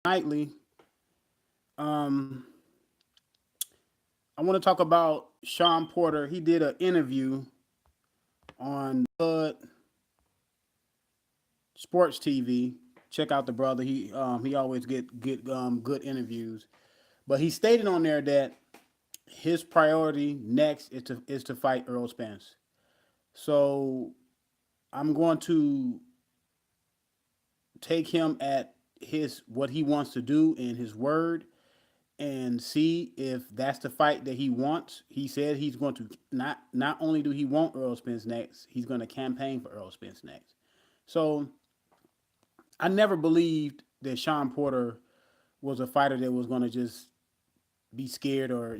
Nightly, um, I want to talk about Shawn Porter. He did an interview on Sports TV. Check out the brother. He always get good interviews. But he stated on there that his priority next is to fight Errol Spence. So I'm going to take him at his what he wants to do in his word and see if that's the fight that he wants. He said he's going to not only do he want Errol Spence next, he's going to campaign for Errol Spence next. So I never believed that Shawn Porter was a fighter that was going to just be scared or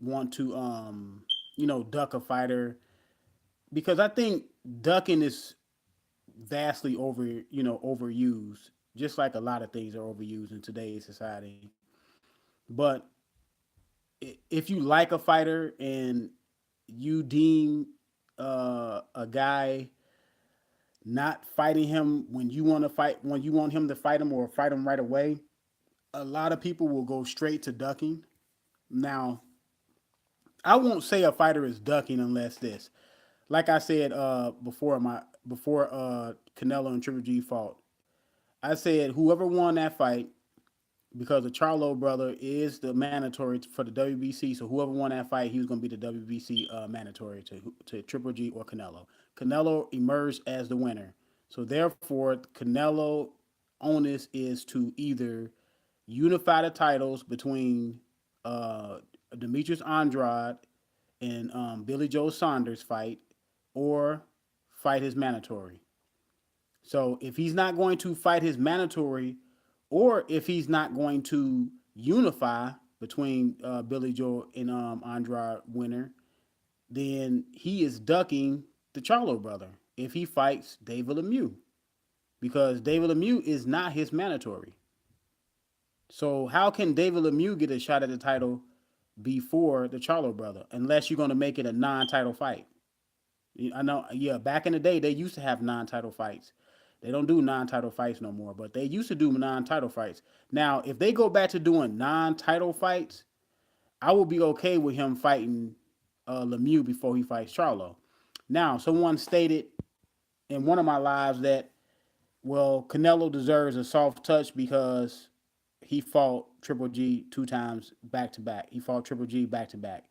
want to duck a fighter, because I think ducking is vastly overused, just like a lot of things are overused in today's society. But if you like a fighter and you deem a guy not fighting him when you want him to fight him or fight him right away, a lot of people will go straight to ducking. Now, I won't say a fighter is ducking unless this, like I said before Canelo and Triple G fought. I said whoever won that fight, because the Charlo brother is the mandatory for the WBC. So whoever won that fight, he was going to be the WBC mandatory to Triple G or Canelo. Canelo emerged as the winner. So therefore, Canelo onus is to either unify the titles between Demetrius Andrade and Billy Joe Saunders fight, or fight his mandatory. So if he's not going to fight his mandatory, or if he's not going to unify between Billy Joe and Andrade winner, then he is ducking the Charlo brother if he fights David Lemieux, because David Lemieux is not his mandatory. So how can David Lemieux get a shot at the title before the Charlo brother, unless you're going to make it a non-title fight? I know, yeah, back in the day, they used to have non-title fights. They don't do non-title fights no more, but they used to do non-title fights. Now, if they go back to doing non-title fights, I will be okay with him fighting Lemieux before he fights Charlo. Now, someone stated in one of my lives that, well, Canelo deserves a soft touch because he fought Triple G 2 times back to back. He fought Triple G back to back.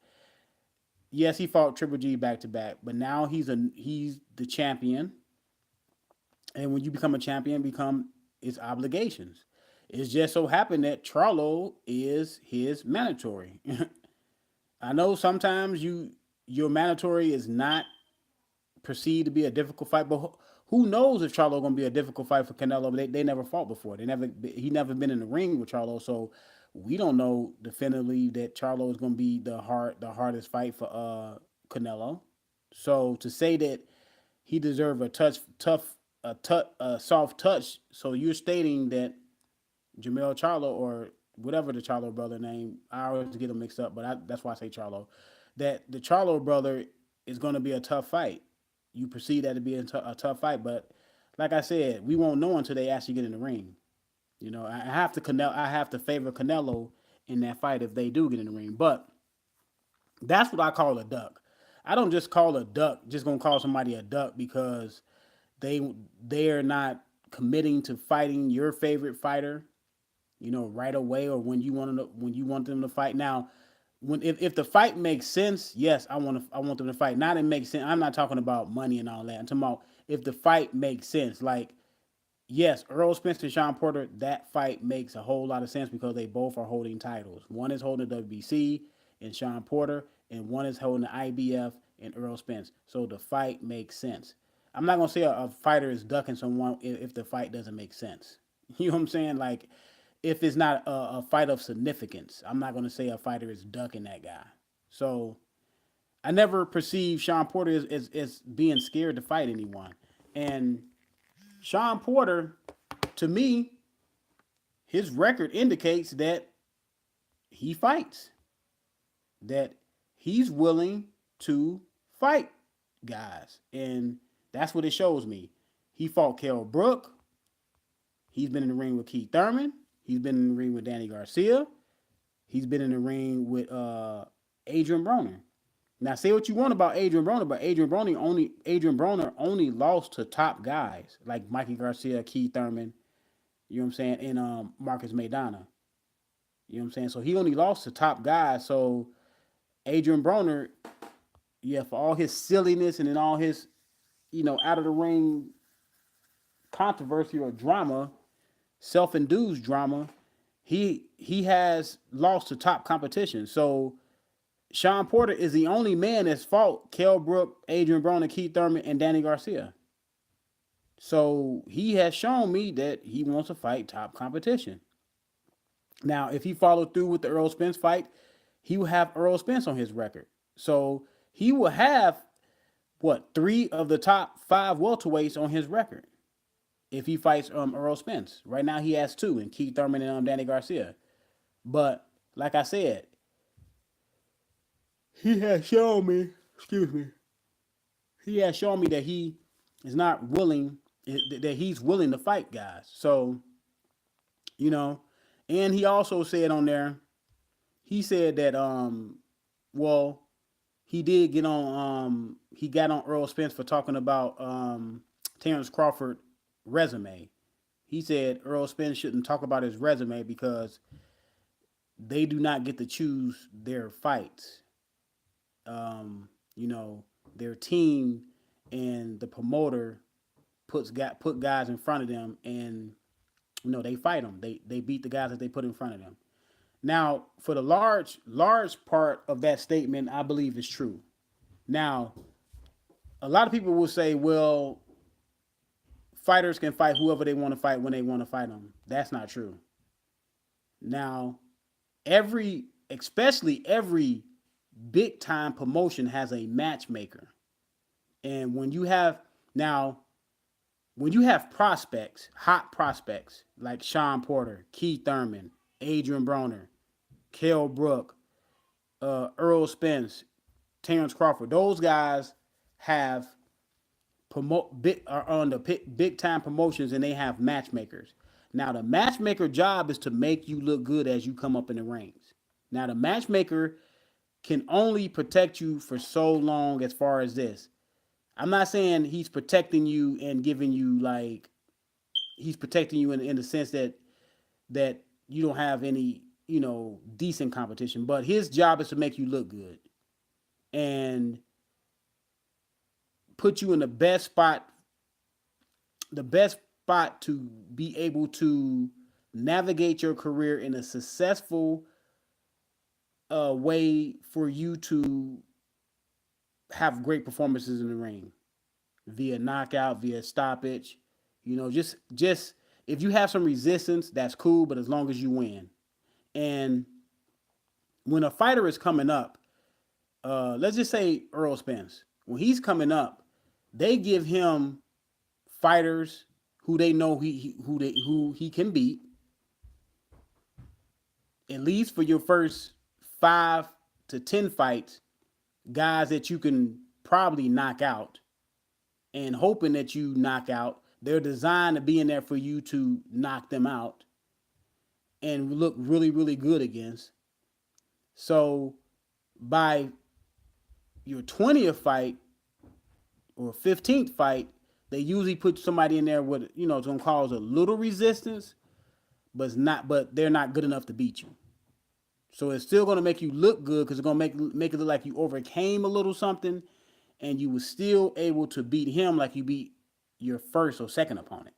Yes, he fought Triple G back to back, but now he's the champion. And when you become a champion, become its obligations. It's just so happened that Charlo is his mandatory. I know sometimes your mandatory is not perceived to be a difficult fight, but who knows if Charlo gonna be a difficult fight for Canelo? But they never fought before. He never been in the ring with Charlo, so we don't know definitively that Charlo is gonna be the hardest fight for Canelo. So to say that he deserved a soft touch, so you're stating that Jamel Charlo, or whatever the Charlo brother name, I always get them mixed up, but that's why I say Charlo, that the Charlo brother is going to be a tough fight. You perceive that to be a tough fight, but like I said, we won't know until they actually get in the ring. I have to favor Canelo in that fight if they do get in the ring. But that's what I call a duck. I don't just call a duck, just gonna call somebody a duck because they they're not committing to fighting your favorite fighter, right away, or when you want them to fight. Now, if the fight makes sense, yes, I want them to fight. Not it makes sense. I'm not talking about money and all that. I'm talking about if the fight makes sense. Like, yes, Earl Spence and Shawn Porter, that fight makes a whole lot of sense because they both are holding titles. One is holding the WBC and Shawn Porter, and one is holding the IBF and Earl Spence. So the fight makes sense. I'm not gonna say a fighter is ducking someone if the fight doesn't make sense. You know what I'm saying? Like, if it's not a fight of significance, I'm not gonna say a fighter is ducking that guy. So I never perceived Shawn Porter as being scared to fight anyone. And Shawn Porter, to me, his record indicates that he fights, that he's willing to fight guys. And that's what it shows me. He fought Kell Brook. He's been in the ring with Keith Thurman. He's been in the ring with Danny Garcia. He's been in the ring with Adrian Broner. Now, say what you want about Adrian Broner, but Adrian Broner only lost to top guys like Mikey Garcia, Keith Thurman, you know what I'm saying, and Marcus Maidana. You know what I'm saying? So he only lost to top guys. So Adrian Broner, yeah, for all his silliness and then all his, out of the ring controversy or drama, self-induced drama, he has lost to top competition. So Shawn Porter is the only man that's fought Kell Brook, Adrian Broner, Keith Thurman, and Danny Garcia. So he has shown me that he wants to fight top competition. Now, if he followed through with the Errol Spence fight, he will have Errol Spence on his record. So he will have, what, 3 of the top 5 welterweights on his record if he fights Errol Spence. Right now he has 2, and Keith Thurman and Danny Garcia. But like I said, he has shown me, he has shown me that he is not willing, that he's willing to fight guys. So, and he also said on there, he said that, well, he did get on, he got on Errol Spence for talking about Terrence Crawford resume. He said Errol Spence shouldn't talk about his resume because they do not get to choose their fights. Their team and the promoter put guys in front of them, and they fight them. They beat the guys that they put in front of them. Now, for the large part of that statement, I believe is true. Now, a lot of people will say, well, fighters can fight whoever they want to fight when they want to fight them. That's not true. Now, especially every big time promotion has a matchmaker. And when you have prospects, hot prospects like Shawn Porter, Keith Thurman, Adrian Broner, Kell Brook, Errol Spence, Terrence Crawford, those guys are on the big time promotions, and they have matchmakers. Now the matchmaker job is to make you look good as you come up in the ranks. Now the matchmaker can only protect you for so long. As far as this, I'm not saying he's protecting you and giving you he's protecting you in the sense that you don't have any decent competition, but his job is to make you look good and put you in the best spot to be able to navigate your career in a successful way for you to have great performances in the ring via knockout, via stoppage. Just if you have some resistance, that's cool, but as long as you win. And when a fighter is coming up, let's just say Errol Spence, when he's coming up, they give him fighters who they know who he can beat, at least for your first 5 to 10 fights, guys that you can probably knock out, and hoping that you knock out. They're designed to be in there for you to knock them out and look really, really good against. So by your 20th fight or 15th fight, they usually put somebody in there with, it's going to cause a little resistance, but they're not good enough to beat you. So it's still going to make you look good because it's going to make it look like you overcame a little something, and you were still able to beat him like you beat your first or second opponent.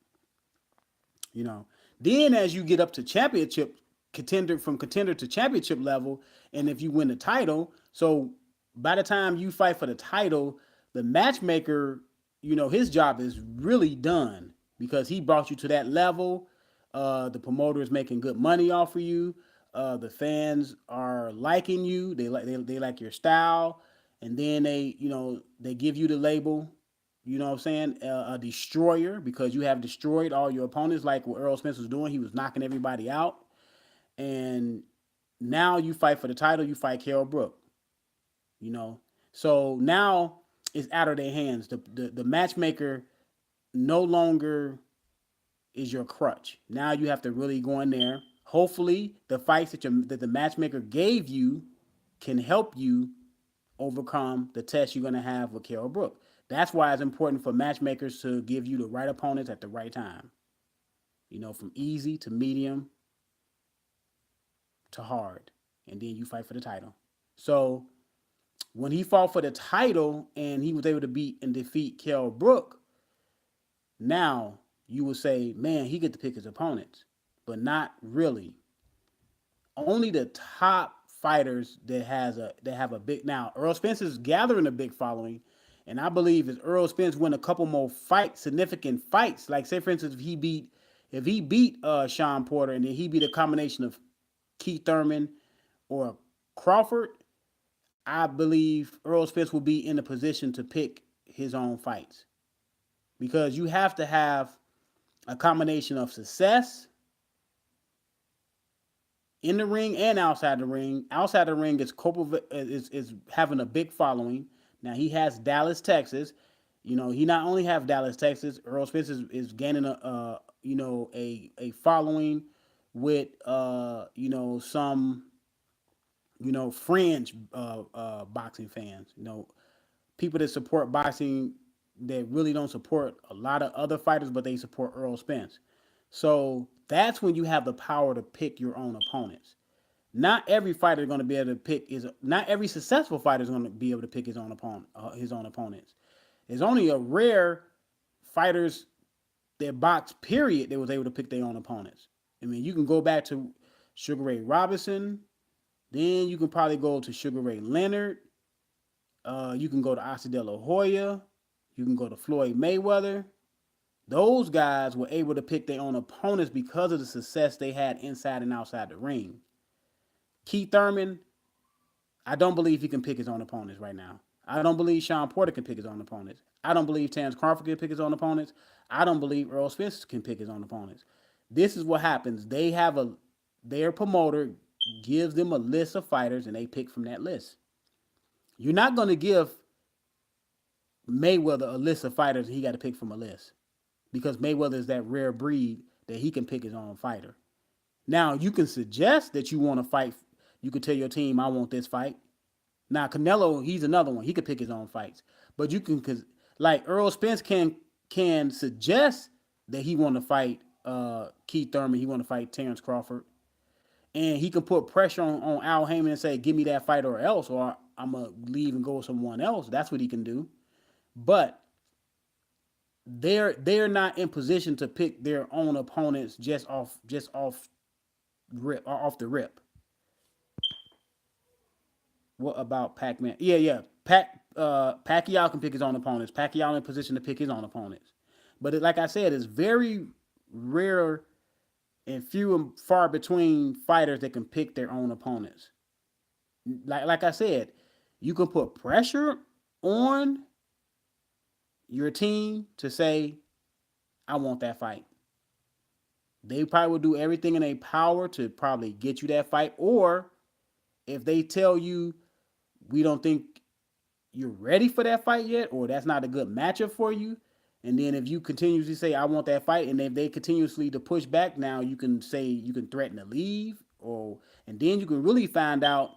Then as you get up to championship contender to championship level, and if you win the title, so by the time you fight for the title, the matchmaker, his job is really done because he brought you to that level. The promoter is making good money off of you. The fans are liking you. They like your style, and then they give you the label. You know what I'm saying? A destroyer, because you have destroyed all your opponents, like what Errol Spence was doing. He was knocking everybody out. And now you fight for the title. You fight Kell Brook. So now it's out of their hands. The matchmaker no longer is your crutch. Now you have to really go in there, Hopefully, the fights that the matchmaker gave you can help you overcome the test you're going to have with Carol Brook. That's why it's important for matchmakers to give you the right opponents at the right time. From easy to medium to hard. And then you fight for the title. So when he fought for the title and he was able to beat and defeat Carol Brook, now you would say, man, he get to pick his opponents. But not really. Only the top fighters that have a big now. Errol Spence is gathering a big following, and I believe if Errol Spence win a couple more significant fights, like say for instance if he beat Shawn Porter and then he beat a combination of Keith Thurman or Crawford, I believe Errol Spence will be in a position to pick his own fights because you have to have a combination of success in the ring and outside the ring. Outside the ring is having a big following. Now he has Dallas, Texas. He not only have Dallas, Texas. Earl Spence is gaining a following with some fringe boxing fans. People that support boxing that really don't support a lot of other fighters, but they support Errol Spence. So that's when you have the power to pick your own opponents. Not every fighter is going to be able to pick not every successful fighter is going to be able to pick his own opponents. There's only a rare fighters that box period that was able to pick their own opponents. I mean, you can go back to Sugar Ray Robinson, then you can probably go to Sugar Ray Leonard. You can go to Oscar De La Hoya. You can go to Floyd Mayweather. Those guys were able to pick their own opponents because of the success they had inside and outside the ring. Keith Thurman, I don't believe he can pick his own opponents right now. I don't believe Shawn Porter can pick his own opponents. I don't believe Terrence Crawford can pick his own opponents. I don't believe Errol Spence can pick his own opponents. This is what happens. Their promoter gives them a list of fighters and they pick from that list. You're not going to give Mayweather a list of fighters and he got to pick from a list because Mayweather is that rare breed that he can pick his own fighter. Now, you can suggest that you want to fight. You could tell your team, I want this fight. Now, Canelo, he's another one. He could pick his own fights. But you can, like Errol Spence can suggest that he want to fight Keith Thurman. He want to fight Terrence Crawford. And he can put pressure on Al Heyman and say, give me that fight or else, or I'm going to leave and go with someone else. That's what he can do. But they're not in position to pick their own opponents just off the rip. What about Pac-Man? Yeah. Pacquiao can pick his own opponents. Pacquiao in position to pick his own opponents. But like I said, it's very rare and few and far between fighters that can pick their own opponents. Like I said, you can put pressure on your team to say, I want that fight. They probably will do everything in their power to probably get you that fight. Or if they tell you, we don't think you're ready for that fight yet, or that's not a good matchup for you, and then if you continuously say, I want that fight, and if they continuously to push back, now you can say, you can threaten to leave, and then you can really find out,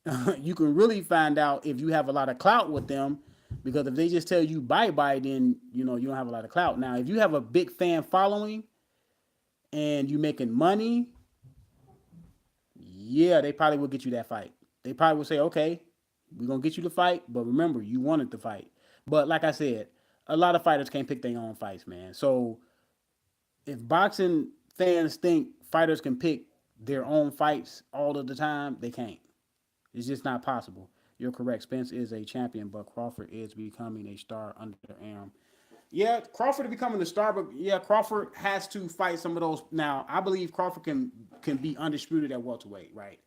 if you have a lot of clout with them, because if they just tell you bye-bye, then, you don't have a lot of clout. Now, if you have a big fan following, and you making money, yeah, they probably will get you that fight. They probably will say, okay, we're going to get you the fight, but remember, you wanted the fight. But like I said, a lot of fighters can't pick their own fights, man. So if boxing fans think fighters can pick their own fights all of the time, they can't. It's just not possible. You're correct. Spence is a champion, but Crawford is becoming a star under Arum. Yeah, Crawford is becoming a star, but yeah, Crawford has to fight some of those. Now, I believe Crawford can be undisputed at welterweight, right?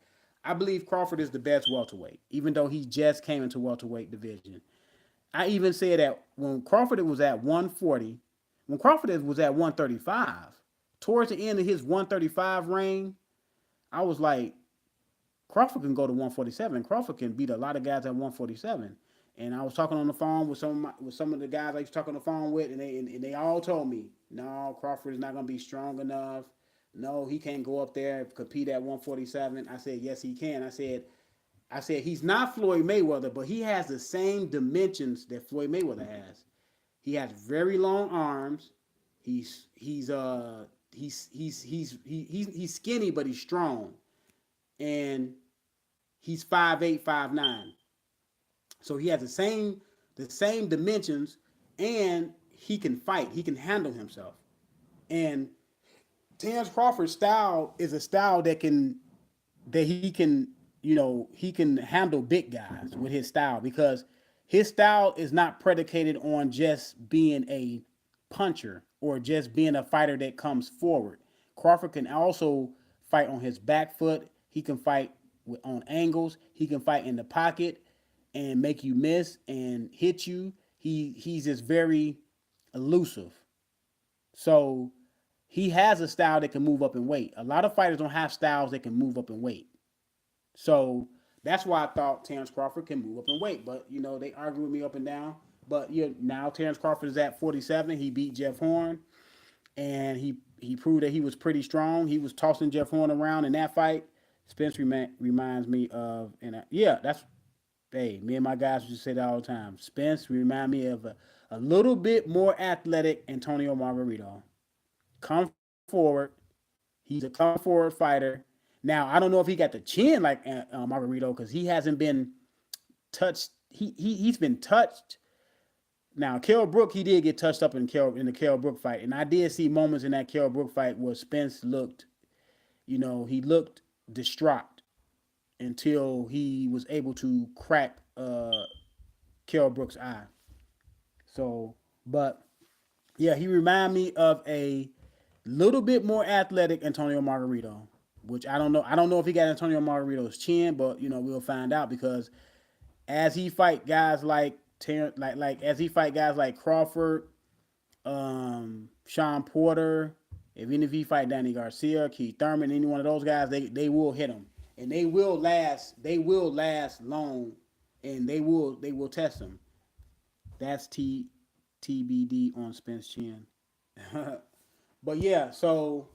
I believe Crawford is the best welterweight, even though he just came into welterweight division. I even said that when Crawford was at 140, when Crawford was at 135, towards the end of his 135 reign, I was like, Crawford can go to 147. Crawford can beat a lot of guys at 147. And I was talking on the phone with some of the guys I used to talk on the phone with, and they all told me, no, Crawford is not going to be strong enough. no, he can't go up there and compete at 147. I said, yes, he can. I said he's not Floyd Mayweather, but he has the same dimensions that Floyd Mayweather has. He has very long arms. He's skinny, but he's strong, and he's 5'8", 5'9". So he has the same dimensions, and he can fight. He can handle himself. And Terrence Crawford's style is a style that he can, he can handle big guys with his style, because his style is not predicated on just being a puncher or just being a fighter that comes forward. Crawford can also fight on his back foot. He can fight on angles. He can fight in the pocket and make you miss and hit you. He's just very elusive. So he has a style that can move up in weight. A lot of fighters don't have styles that can move up in weight. So that's why I thought Terrence Crawford can move up in weight. But they argue with me up and down. But now Terrence Crawford is at 47. He beat Jeff Horn, and he proved that he was pretty strong. He was tossing Jeff Horn around in that fight. Spence reminds me of, and yeah, that's, hey, me and my guys just say that all the time. Spence remind me of a little bit more athletic Antonio Margarito. Come forward. He's a come forward fighter. Now I don't know if he got the chin like Margarito, because he hasn't been touched. He's been touched. Now Kell Brook, he did get touched up in the Kell Brook fight, and I did see moments in that Kell Brook fight where Spence looked, he looked distraught until he was able to crack Kell Brook's eye. So, but yeah, he reminded me of a little bit more athletic Antonio Margarito, which I don't know. I don't know if he got Antonio Margarito's chin, but we'll find out, because as he fight guys like as he fight guys like Crawford, Shawn Porter, even if he fight Danny Garcia, Keith Thurman, any one of those guys, they will hit him, and they will last. They will last long, and they will test him. That's TBD on Spence Chin. But yeah, so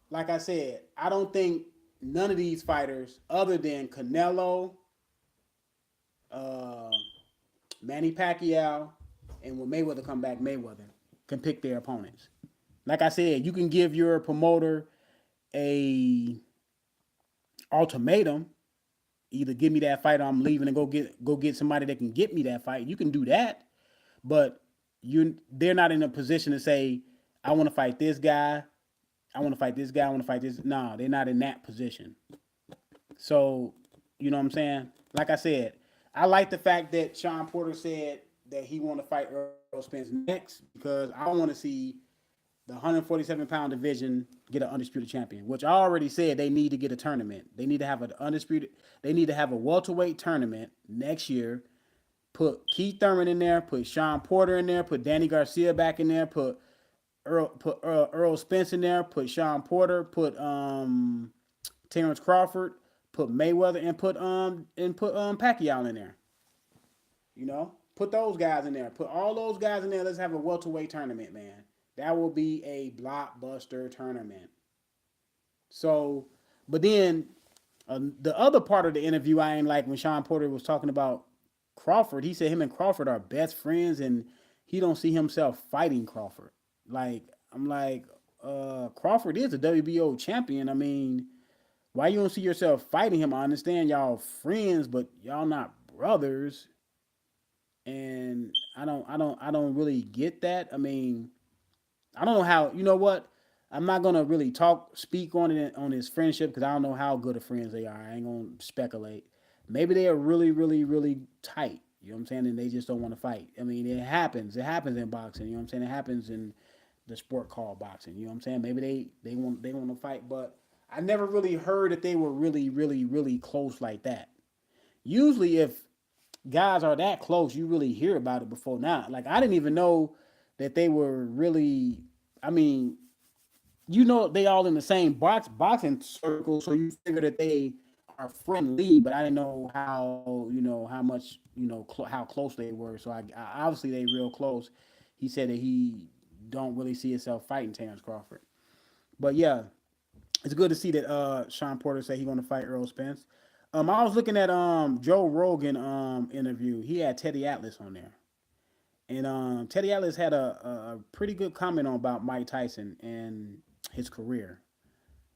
like I said, I don't think none of these fighters, other than Canelo, uh, Manny Pacquiao, and when Mayweather come back, Mayweather can pick their opponents. Like I said, you can give your promoter a ultimatum: either give me that fight, or I'm leaving, and go get somebody that can get me that fight. You can do that, but they're not in a position to say, I want to fight this guy, I want to fight this guy, I want to fight this. No, they're not in that position. So, you know what I'm saying? Like I said, I like the fact that Shawn Porter said that he want to fight Errol Spence next, because I want to see the 147-pound division get an undisputed champion, which I already said they need to get a tournament. They need to have an undisputed. They need to have a welterweight tournament next year. Put Keith Thurman in there. Put Shawn Porter in there. Put Danny Garcia back in there. Put Errol Spence in there. Put Shawn Porter. Put Terrence Crawford. Put Mayweather, and put Pacquiao in there. Put those guys in there. Put all those guys in there. Let's have a welterweight tournament, man. That will be a blockbuster tournament. So, but then the other part of the interview I ain't like, when Shawn Porter was talking about Crawford. He said him and Crawford are best friends, and he don't see himself fighting Crawford. Like, I'm like, Crawford is a WBO champion. I mean, why you don't see yourself fighting him? I understand y'all friends, but y'all not brothers. And I don't really get that. I mean, I don't know how. You know what? I'm not gonna really speak on it, on his friendship, because I don't know how good of friends they are. I ain't gonna speculate. Maybe they are really, really, really tight. You know what I'm saying? And they just don't want to fight. I mean, it happens. It happens in boxing. You know what I'm saying? It happens in the sport called boxing. You know what I'm saying? Maybe they want to fight, but I never really heard that they were really, really, really close like that. Usually, if guys are that close, you really hear about it before now. Like, I didn't even know that they were really. I mean, they all in the same boxing circle, so you figure that they are friendly. But I didn't know how much how close they were. So I obviously they real close. He said that he don't really see himself fighting Terrence Crawford. But yeah, it's good to see that Shawn Porter said he's going to fight Errol Spence. I was looking at Joe Rogan interview. He had Teddy Atlas on there, and Teddy Atlas had a pretty good comment on about Mike Tyson and his career.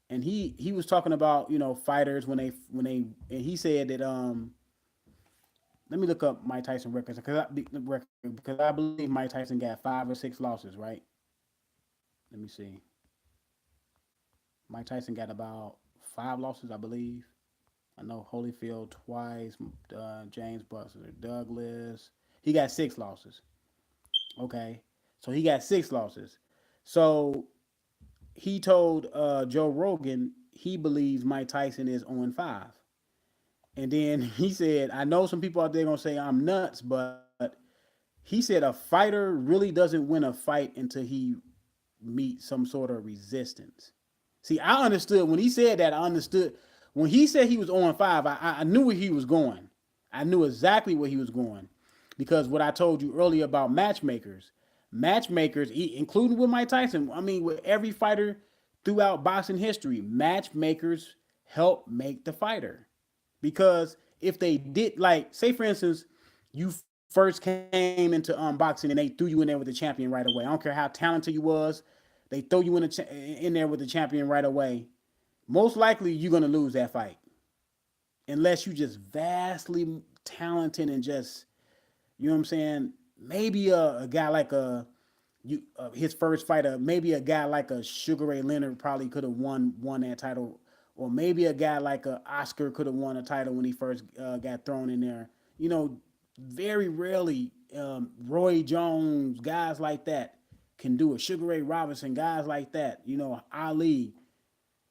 And he was talking about fighters when they and he said that let me look up Mike Tyson records because I believe Mike Tyson got 5 or 6 losses, right? Let me see. Mike Tyson got about 5 losses, I believe. I know Holyfield twice, James Buster Douglas. He got 6 losses. Okay, so he got 6 losses. So he told Joe Rogan he believes Mike Tyson is 0-5. And then he said, I know some people out there gonna say I'm nuts, but he said a fighter really doesn't win a fight until he meets some sort of resistance. See, I understood when he said that. I understood when he said he was 0-5. I knew where he was going. I knew exactly where he was going because what I told you earlier about matchmakers, including with Mike Tyson. I mean, with every fighter throughout boxing history, matchmakers help make the fighter. Because if they did, like, say for instance, you first came into boxing and they threw you in there with the champion right away. I don't care how talented you was, they throw you in there with the champion right away. Most likely you're gonna lose that fight unless you just vastly talented and just you know what I'm saying. Maybe a guy like his first fighter, maybe a guy like a Sugar Ray Leonard probably could have won that title, or maybe a guy like a Oscar could have won a title when he first got thrown in there. You know, very rarely Roy Jones, guys like that can do it. Sugar Ray Robinson, guys like that. You know, Ali,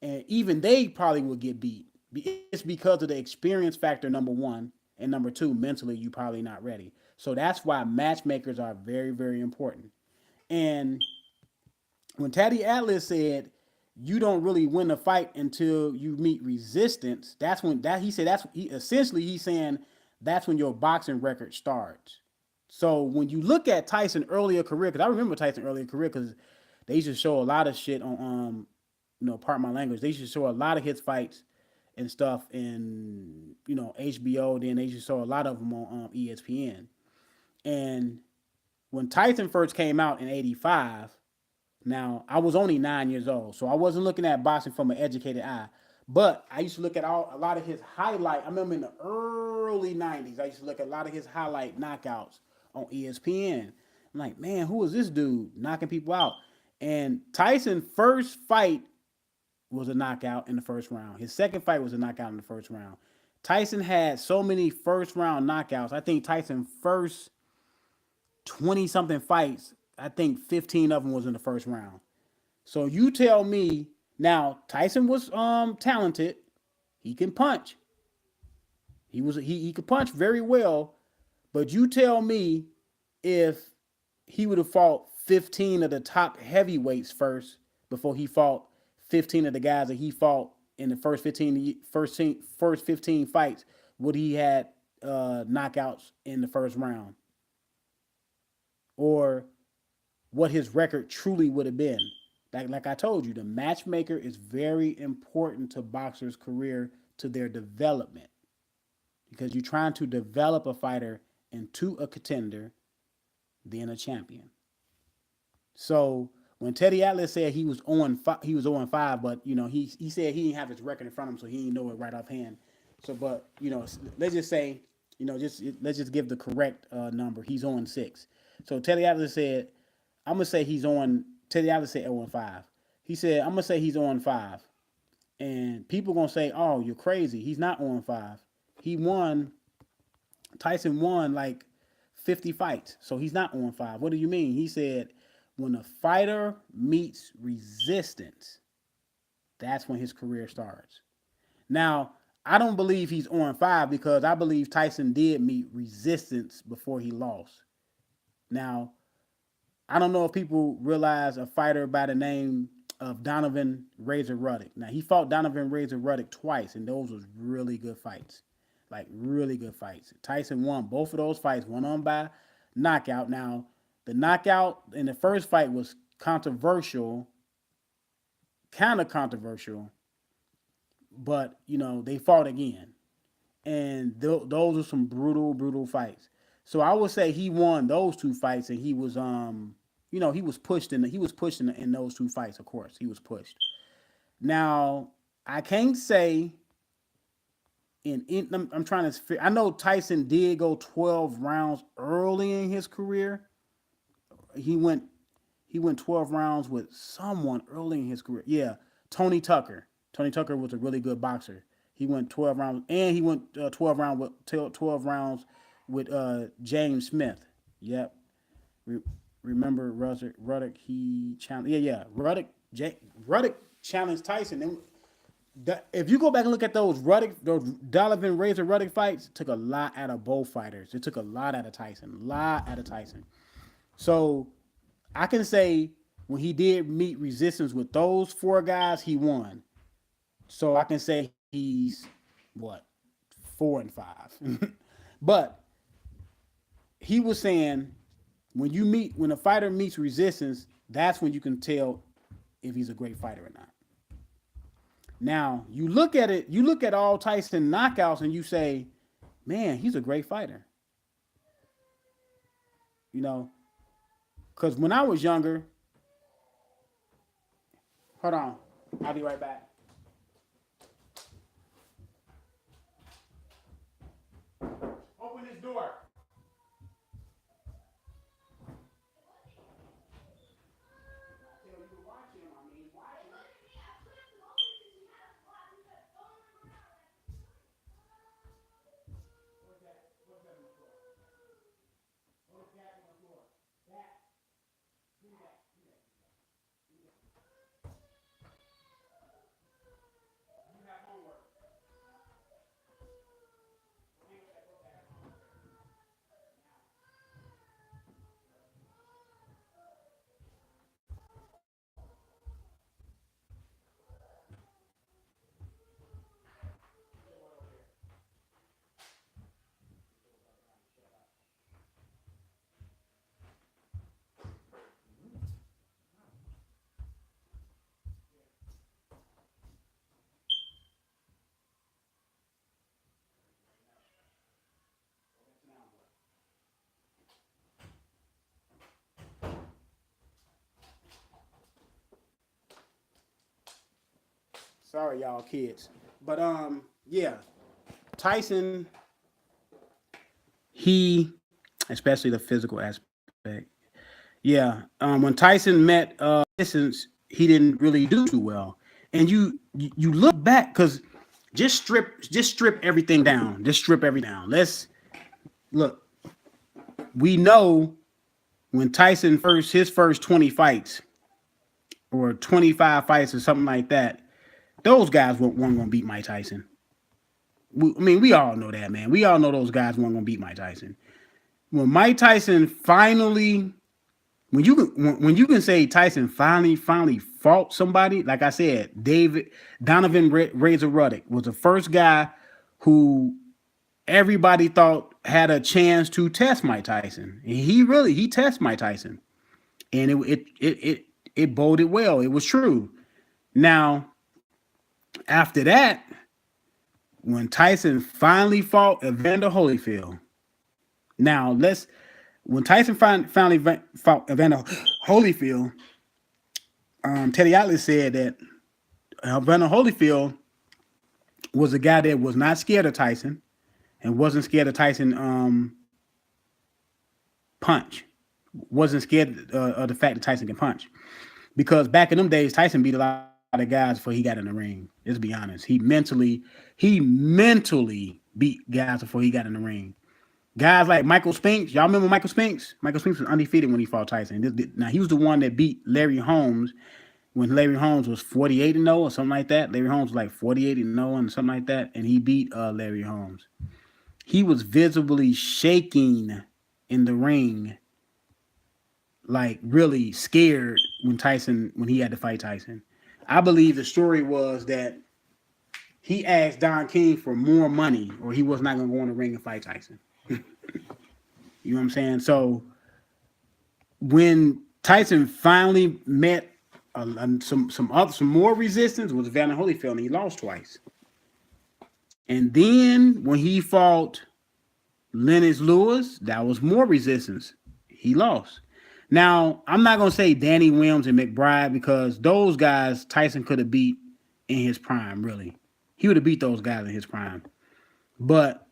and even they probably would get beat. It's because of the experience factor, number one, and number two, mentally you probably not ready. So that's why matchmakers are very, very important. And when Taddy Atlas said you don't really win a fight until you meet resistance, that's when that he said that's he essentially he's saying that's when your boxing record starts. So when you look at Tyson earlier career, because I remember Tyson earlier career, because they used to show a lot of shit on pardon my language. They used to show a lot of his fights and stuff in HBO. Then they used to show a lot of them on ESPN. And when Tyson first came out in '85, now I was only 9 years old, so I wasn't looking at boxing from an educated eye. But I used to look at a lot of his highlight. I remember in the early '90s, I used to look at a lot of his highlight knockouts on ESPN. I'm like, man, who is this dude knocking people out? And Tyson's first fight was a knockout in the first round. His second fight was a knockout in the first round. Tyson had so many first round knockouts. I think Tyson first 20 something fights, I think 15 of them was in the first round. So you tell me now Tyson was talented. He can punch. He could punch very well, but you tell me if he would have fought 15 of the top heavyweights first before he fought 15 of the guys that he fought in the first 15 fights, would he had knockouts in the first round, or what his record truly would have been? Like I told you, the matchmaker is very important to boxers' career, to their development, because you're trying to develop a fighter into a contender, then a champion. So when Teddy Atlas said he was on he was 0-5, but he said he didn't have his record in front of him, so he didn't know it right offhand. So, but let's just say let's just give the correct number. He's on 6. So Teddy Atlas said, I'm gonna say he's on. Teddy Atlas said 0-5. He said I'm gonna say he's on 5, and people gonna say, oh, you're crazy. He's not on 5. He won. Tyson won like 50 fights, so he's not on 5. What do you mean? He said when a fighter meets resistance, that's when his career starts. Now, I don't believe he's on 5 because I believe Tyson did meet resistance before he lost. Now, I don't know if people realize a fighter by the name of Donovan Razor Ruddock. Now, he fought Donovan Razor Ruddock twice, and those was really good fights. Like, really good fights. Tyson won both of those fights, one on by knockout. Now, the knockout in the first fight was controversial kind of controversial, but they fought again, and those are some brutal fights. So I would say he won those two fights, and he was he was pushed in those two fights. Of course, he was pushed. Now I can't say I'm trying to. I know Tyson did go 12 rounds early in his career. He went he went 12 rounds with someone early in his career. Yeah, Tony Tucker. Tony Tucker was a really good boxer. He went 12 rounds, and he went 12 rounds with James Smith. Yep. Re- Remember Ruddock? He challenged. Yeah. Ruddock challenged Tyson. And if you go back and look at those Donovan Razor Ruddock fights, it took a lot out of both fighters. It took a lot out of Tyson. A lot out of Tyson. So I can say when he did meet resistance with those four guys, he won. So I can say he's what 4-5. But he was saying when a fighter meets resistance, that's when you can tell if he's a great fighter or not. Now you look at it, you look at all Tyson knockouts, and you say, man, he's a great fighter. You know, because when I was younger, hold on, I'll be right back. Open this door. Sorry, y'all, kids. But yeah, Tyson, he, especially the physical aspect. Yeah, when Tyson met Distance, he didn't really do too well. And you look back because just strip everything down. Just strip everything down. Let's look. We know when Tyson his first 20 fights or 25 fights or something like that, those guys weren't going to beat Mike Tyson. We all know that, man. We all know those guys weren't going to beat Mike Tyson. When Mike Tyson finally, when you can say Tyson finally fought somebody, like I said, Donovan Razor Ruddock was the first guy who everybody thought had a chance to test Mike Tyson. And he tested Mike Tyson, and it boded well. It was true. Now, after that, when Tyson finally fought Evander Holyfield. Now when Tyson finally fought Evander Holyfield, Teddy Atlas said that Evander Holyfield was a guy that was not scared of Tyson and wasn't scared of Tyson punch. Wasn't scared of the fact that Tyson can punch. Because back in them days, Tyson beat a lot of guys before he got in the ring. Let's be honest. He mentally beat guys before he got in the ring. Guys like Michael Spinks. Y'all remember Michael Spinks? Michael Spinks was undefeated when he fought Tyson. Now, he was the one that beat Larry Holmes when Larry Holmes was 48-0 or something like that. Larry Holmes was like 48-0 and something like that, and he beat Larry Holmes. He was visibly shaking in the ring, like really scared when he had to fight Tyson. I believe the story was that he asked Don King for more money, or he was not going to go in the ring and fight Tyson. You know what I'm saying? So when Tyson finally met some more resistance was Evander Holyfield, and he lost twice. And then when he fought Lennox Lewis, that was more resistance. He lost. Now, I'm not going to say Danny Williams and McBride because those guys Tyson could have beat in his prime, really. He would have beat those guys in his prime. But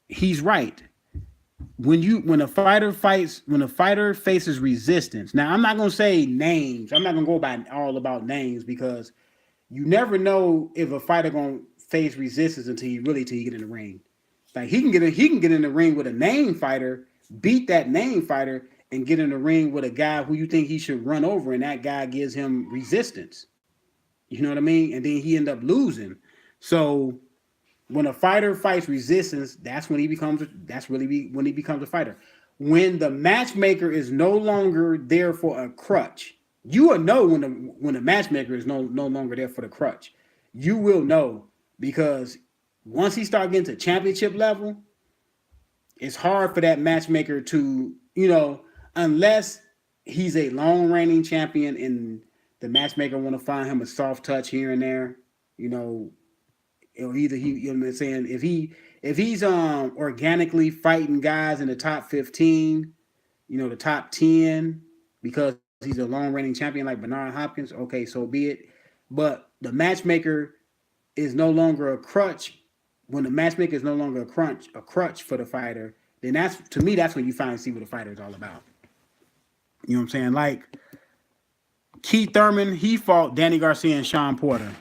he's right. When a fighter faces resistance. Now, I'm not going to say names. I'm not going to go all about names because you never know if a fighter going to face resistance until you get in the ring. Like he can get in the ring with a name fighter, beat that name fighter, and get in the ring with a guy who you think he should run over, and that guy gives him resistance. You know what I mean? And then he end up losing. So when a fighter fights resistance, that's when he becomes a fighter. When the matchmaker is no longer there for a crutch, you will know when the matchmaker is no longer there for the crutch. You will know because once he starts getting to championship level, it's hard for that matchmaker to, unless he's a long reigning champion and the matchmaker want to find him a soft touch here and there, or either he, you know what I'm saying, if he's organically fighting guys in the top 15, the top 10, because he's a long reigning champion like Bernard Hopkins, okay, so be it. But the matchmaker is no longer a crutch. When the matchmaker is no longer a crutch for the fighter, then that's when you finally see what the fighter is all about. You know what I'm saying? Like Keith Thurman, he fought Danny Garcia and Shawn Porter.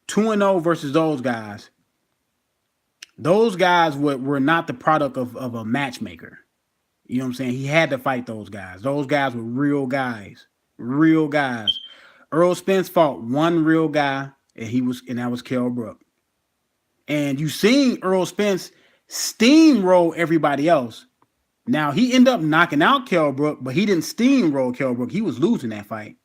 2-0 versus those guys. Those guys were not the product of a matchmaker. You know what I'm saying? He had to fight those guys. Those guys were real guys. Real guys. Errol Spence fought one real guy, and that was Kell Brook. And you seen Errol Spence steamroll everybody else. Now, he ended up knocking out Kell Brook, but he didn't steamroll Kell Brook. He was losing that fight.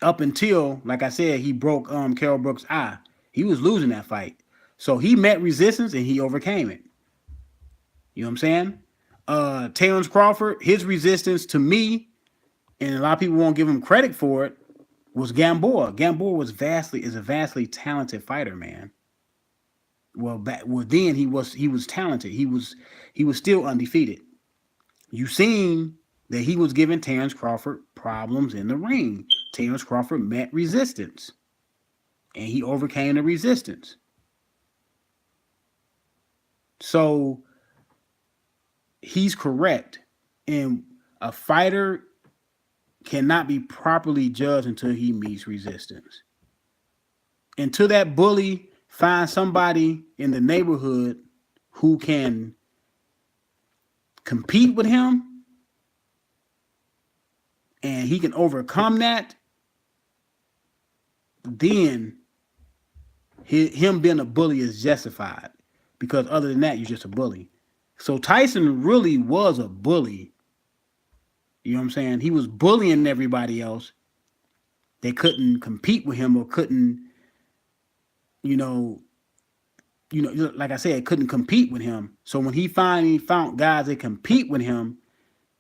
Up until, like I said, he broke Kell Brook's eye. He was losing that fight. So he met resistance and he overcame it. You know what I'm saying? Terrence Crawford, his resistance to me, and a lot of people won't give him credit for it, was Gamboa. Gamboa is a vastly talented fighter, man. Well, then he was talented. He was still undefeated. You seen that he was giving Terrence Crawford problems in the ring. Terrence Crawford met resistance, and he overcame the resistance. So he's correct, and a fighter cannot be properly judged until he meets resistance. Until that bully finds somebody in the neighborhood who can compete with him and he can overcome that, then him being a bully is justified, because other than that, you're just a bully. So Tyson really was a bully. You know what I'm saying? He was bullying everybody else. They couldn't compete with him or couldn't, like I said, couldn't compete with him. So when he finally found guys that compete with him,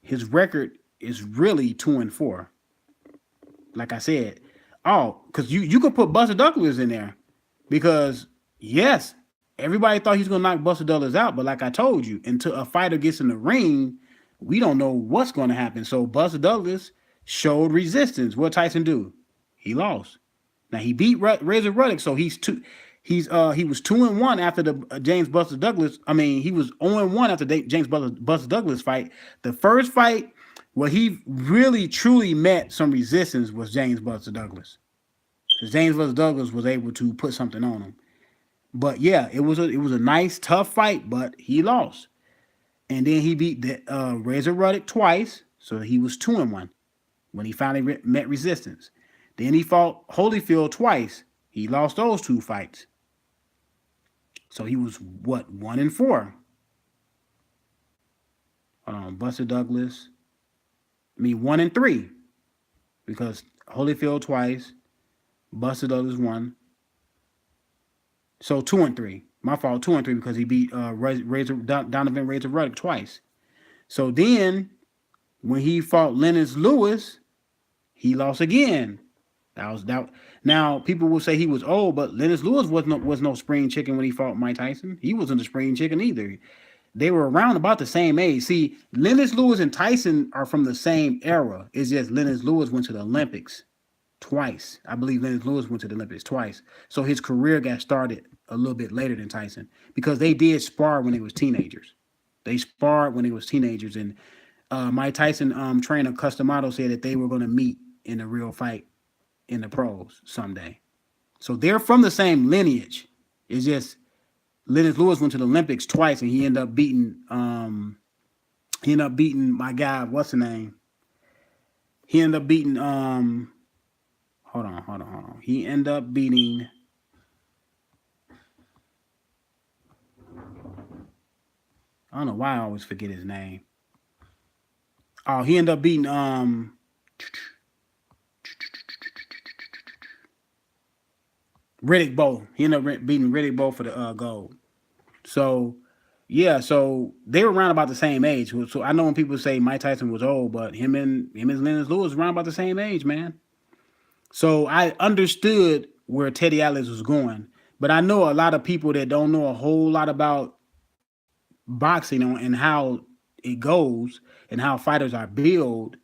his record is really 2-4. Like I said, because you could put Buster Douglas in there, because yes, everybody thought he was gonna knock Buster Douglas out, but like I told you, until a fighter gets in the ring, we don't know what's going to happen. So Buster Douglas showed resistance. What Tyson do? He lost. Now he beat Razor Ruddock, so he was 2-1 after the James Buster Douglas. I mean, he was 0-1 after the James Buster Douglas fight. The first fight where he really truly met some resistance was James Buster Douglas, because James Buster Douglas was able to put something on him. But yeah, it was a nice tough fight, but he lost. And then he beat Razor Ruddock twice, so he was 2-1 when he finally met resistance. Then he fought Holyfield twice. He lost those two fights. So he was, 1-4? Buster Douglas. 1-3. Because Holyfield twice, Buster Douglas 1. So 2-3. My fault, 2-3, because he beat Donovan Razor Ruddock twice. So then, when he fought Lennox Lewis, He lost again. That was that. Now people will say he was old, but Lennox Lewis was no spring chicken when he fought Mike Tyson. He wasn't a spring chicken either. They were around about the same age. See, Lennox Lewis and Tyson are from the same era. It's just Lennox Lewis went to the Olympics twice. I believe Lennox Lewis went to the Olympics twice. So his career got started a little bit later than Tyson because they did spar when they was teenagers. They sparred when they was teenagers, and Mike Tyson trainer Customato said that they were going to meet in a real fight in the pros someday. So they're from the same lineage. It's just Lennox Lewis went to the Olympics twice, and he ended up beating my guy. What's the name? He ended up beating Hold on. He ended up beating. I don't know why I always forget his name. Oh, he ended up beating Riddick Bowe. He ended up beating Riddick Bowe for the gold. So yeah, so they were around about the same age. So I know when people say Mike Tyson was old, but him and Lennox Lewis around about the same age, man. So I understood where Teddy Atlas was going, but I know a lot of people that don't know a whole lot about boxing and how it goes and how fighters are build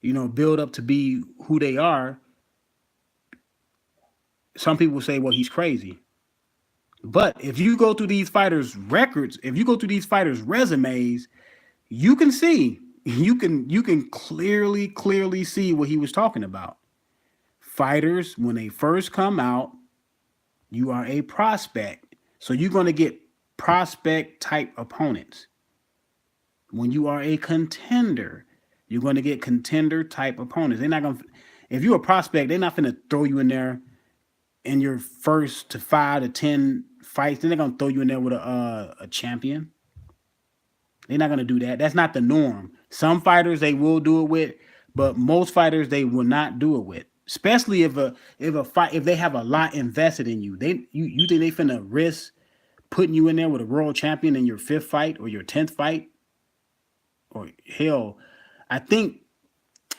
up to be who they are. Some people say, well, he's crazy. But if you go through these fighters' records, if you go through these fighters' resumes, you can see, you can clearly see what he was talking about. Fighters, when they first come out, you are a prospect. So you're going to get prospect type opponents. When you are a contender, you're going to get contender type opponents. They're not going to, if you're a prospect, they're not going to throw you in there in your first to 5 to 10 fights. They're not going to throw you in there with a champion. They're not going to do that. That's not the norm. Some fighters they will do it with, but most fighters they will not do it with. Especially if they have a lot invested in you. You think they finna risk putting you in there with a world champion in your 5th fight or your 10th fight? Or hell, I think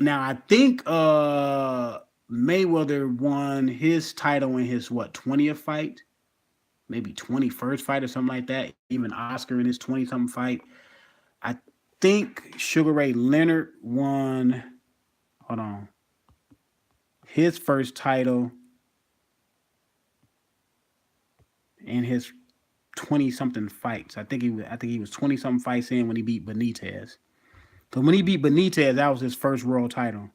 Mayweather won his title in his 20th fight, maybe 21st fight or something like that. Even Oscar in his 20-something fight. I think Sugar Ray Leonard won. Hold on. His first title in his 20-something fights. I think he was 20-something fights in when he beat Benitez. So when he beat Benitez, that was his first world title.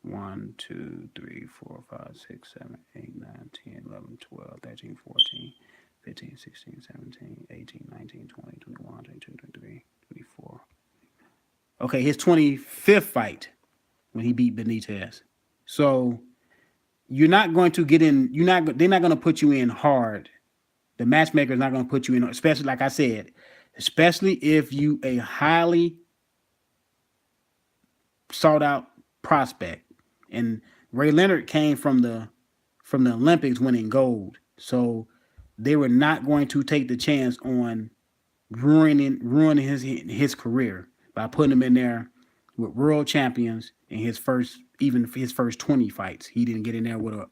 1, 2, 3, 4, 5, 6, 7, 8, 9, 10, 11, 12, 13, 14, 15, 16, 17, 18, 19, 20, 21, 22, 23, 24. Okay, his 25th fight when he beat Benitez. So you're not going to get in. They're not going to put you in hard. The matchmaker is not going to put you in, especially like I said, especially if you a highly sought out prospect. And Ray Leonard came from the Olympics winning gold, so they were not going to take the chance on ruining his career by putting him in there with world champions in his first 20 fights. He didn't get in there with a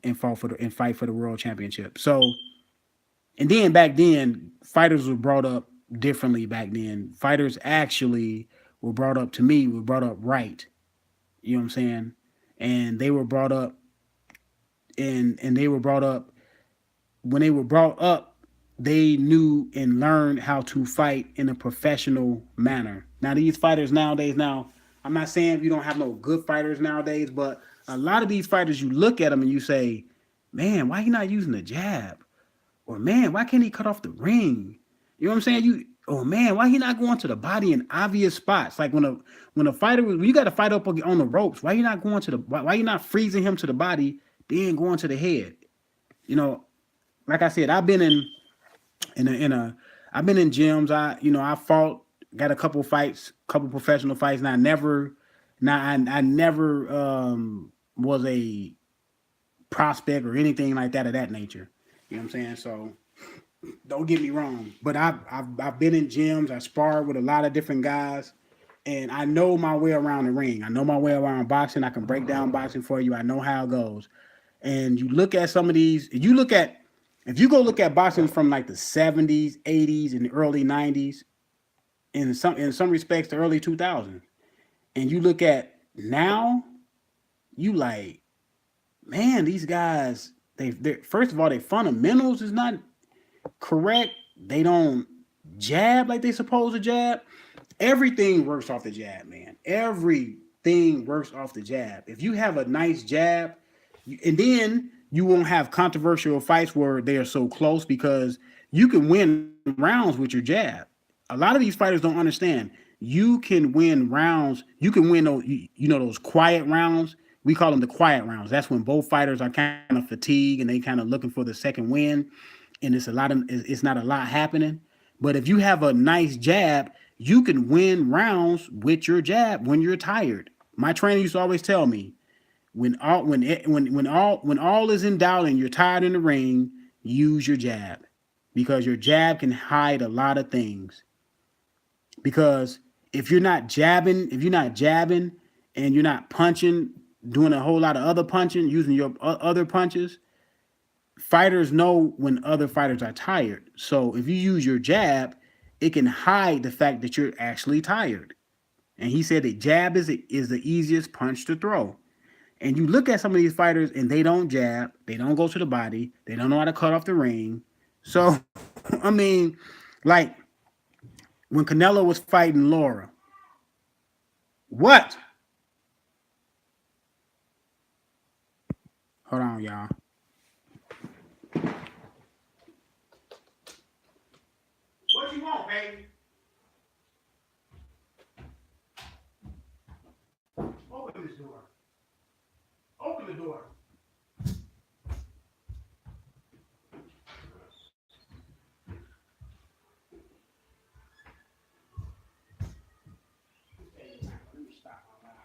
and fight for the world championship. So, and then back then, fighters were brought up differently back then. Fighters actually were brought up right. You know what I'm saying? And they were brought up and they were brought up when they were brought up, they knew and learned how to fight in a professional manner. Now, these fighters nowadays, I'm not saying you don't have no good fighters nowadays, but a lot of these fighters, you look at them and you say, man, why he not using the jab? Or, man, why can't he cut off the ring? You know what I'm saying? Man, why he not going to the body in obvious spots? Like when a fighter, when you got to fight up on the ropes, why you not going to why you not freezing him to the body, then going to the head? You know, like I said, I've been in gyms. I fought, got a couple professional fights, and I never was a prospect or anything like that of that nature. You know what I'm saying? So don't get me wrong, but I've been in gyms. I sparred with a lot of different guys, and I know my way around the ring. I know my way around boxing. I can break down boxing for you. I know how it goes. And you look at some of these, you look at, if you go look at boxing from like the 70s, 80s, and the early 90s, in some respects, the early 2000s, and you look at now, you like, man, these guys, they first of all, their fundamentals is not correct. They don't jab like they supposed to jab. Everything works off the jab, man. Everything works off the jab. If you have a nice jab, and then you won't have controversial fights where they are so close because you can win rounds with your jab. A lot of these fighters don't understand. You can win rounds. You can win those, those quiet rounds. We call them the quiet rounds. That's when both fighters are kind of fatigued and they kind of looking for the second win, and it's not a lot happening. But if you have a nice jab, you can win rounds with your jab when you're tired. My trainer used to always tell me, when all is in doubt and you're tired in the ring, use your jab, because your jab can hide a lot of things. Because if you're not jabbing and you're not punching, doing a whole lot of other punching, using your other punches, fighters know when other fighters are tired. So if you use your jab, it can hide the fact that you're actually tired. And he said that jab is the easiest punch to throw. And you look at some of these fighters and they don't jab, they don't go to the body, they don't know how to cut off the ring. So, I mean, like when Canelo was fighting Laura, what? Hold on, y'all. What you want, baby? Open this door. Open the door. Let me stop my live.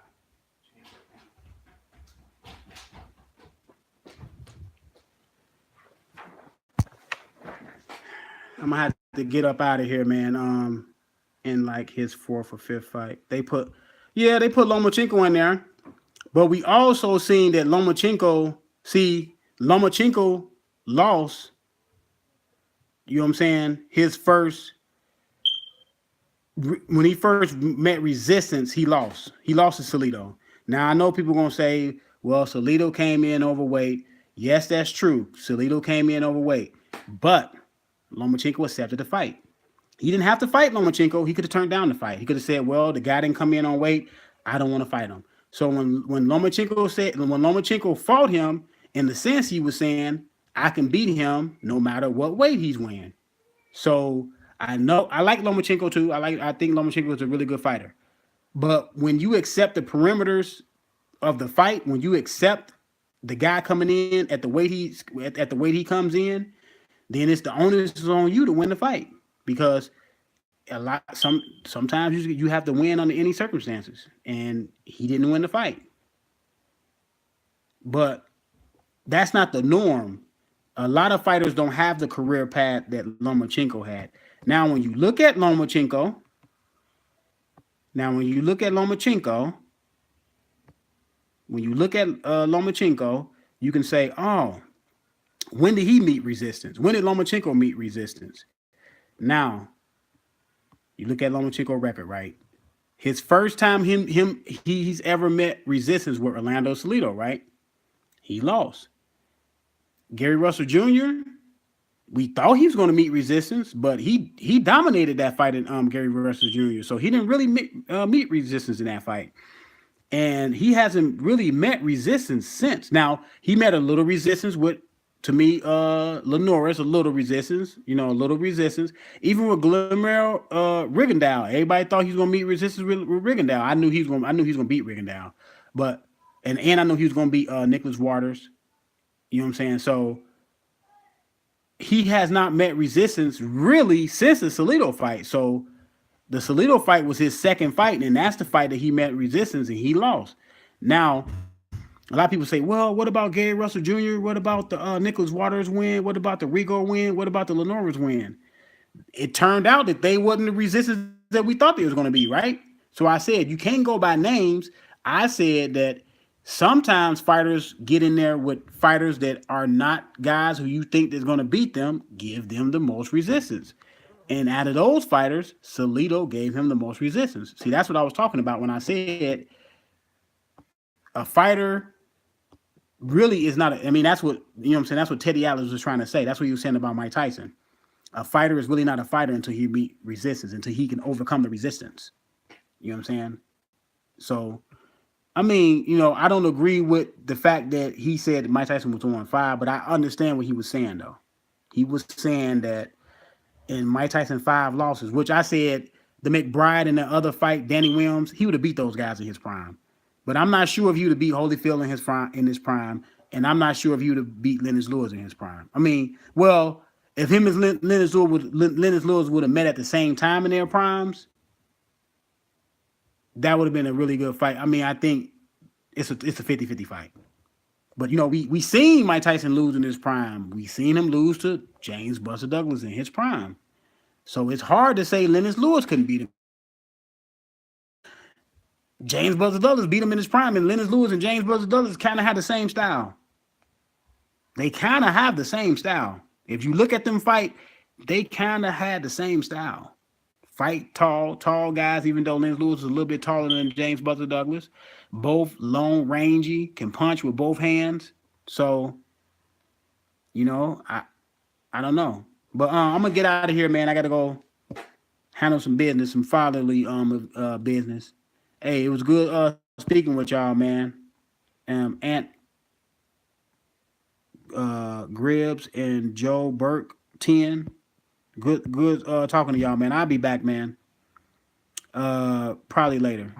I'm gonna have to get up out of here, man. In like his fourth or fifth fight, they put Lomachenko in there, but we also seen that Lomachenko lost. You know what I'm saying? His first when he first met resistance, he lost. He lost to Salido. Now I know people are gonna say, well, Salido came in overweight. Yes, that's true. Salido came in overweight, but Lomachenko accepted the fight. He didn't have to fight Lomachenko. He could have turned down the fight. He could have said, well, the guy didn't come in on weight. I don't want to fight him. So when Lomachenko fought him, in the sense he was saying, I can beat him no matter what weight he's weighing. So I know I like Lomachenko too. I think Lomachenko is a really good fighter. But when you accept the perimeters of the fight, when you accept the guy coming in at the weight he comes in, then it's the onus is on you to win the fight, because sometimes you have to win under any circumstances, and he didn't win the fight. But that's not the norm. A lot of fighters don't have the career path that Lomachenko had. Now, when you look at Lomachenko, now when you look at Lomachenko, when you look at Lomachenko, you can say, oh, when did he meet resistance? When did Lomachenko meet resistance? Now, you look at Lomachenko record, right? His first time he's ever met resistance with Orlando Salido, right? He lost. Gary Russell Jr., we thought he was going to meet resistance, but he dominated that fight in Gary Russell Jr., so he didn't really meet resistance in that fight. And he hasn't really met resistance since. Now, he met a little resistance with, to me, Lenoris, a little resistance, a little resistance. Even with Glimmer Rigondeaux, everybody thought he was gonna meet resistance with Rigondeaux. I knew he was gonna beat Rigondeaux, but and I knew he was gonna beat Nicholas Waters. You know what I'm saying? So he has not met resistance really since the Salido fight. So the Salido fight was his second fight, and that's the fight that he met resistance and he lost. Now, a lot of people say, well, what about Gary Russell Jr.? What about the Nicholas Waters win? What about the Rigo win? What about the Lenoris win? It turned out that they wasn't the resistance that we thought they was going to be, right? So I said, you can't go by names. I said that sometimes fighters get in there with fighters that are not guys who you think is going to beat them, give them the most resistance. And out of those fighters, Salido gave him the most resistance. See, that's what I was talking about when I said a fighter really is not. I mean, that's what what I'm saying. That's what Teddy Atlas was trying to say. That's what he was saying about Mike Tyson. A fighter is really not a fighter until he beat resistance, until he can overcome the resistance. You know what I'm saying? So, I mean, I don't agree with the fact that he said Mike Tyson was 2-5, but I understand what he was saying though. He was saying that in Mike Tyson 5 losses, which I said the McBride and the other fight, Danny Williams, he would have beat those guys in his prime. But I'm not sure if he would have beat Holyfield in his prime, and I'm not sure if he would have beat Lennox Lewis in his prime. I mean, well, if him and Lennox Lewis would have met at the same time in their primes, that would have been a really good fight. I mean, I think it's a 50-50 fight. But we seen Mike Tyson lose in his prime. We seen him lose to James Buster Douglas in his prime. So it's hard to say Lennox Lewis couldn't beat him. James Buster Douglas beat him in his prime, and Lennox Lewis and James Buster Douglas kind of had the same style. They kind of have the same style. If you look at them fight, they kind of had the same style. Fight tall guys, even though Lennox Lewis is a little bit taller than James Buster Douglas. Both long, rangy, can punch with both hands. So, I don't know. But I'm going to get out of here, man. I got to go handle some business, some fatherly business. Hey, it was good speaking with y'all, man. Aunt Gribbs and Joe Burke 10. Good talking to y'all, man. I'll be back, man. Probably later.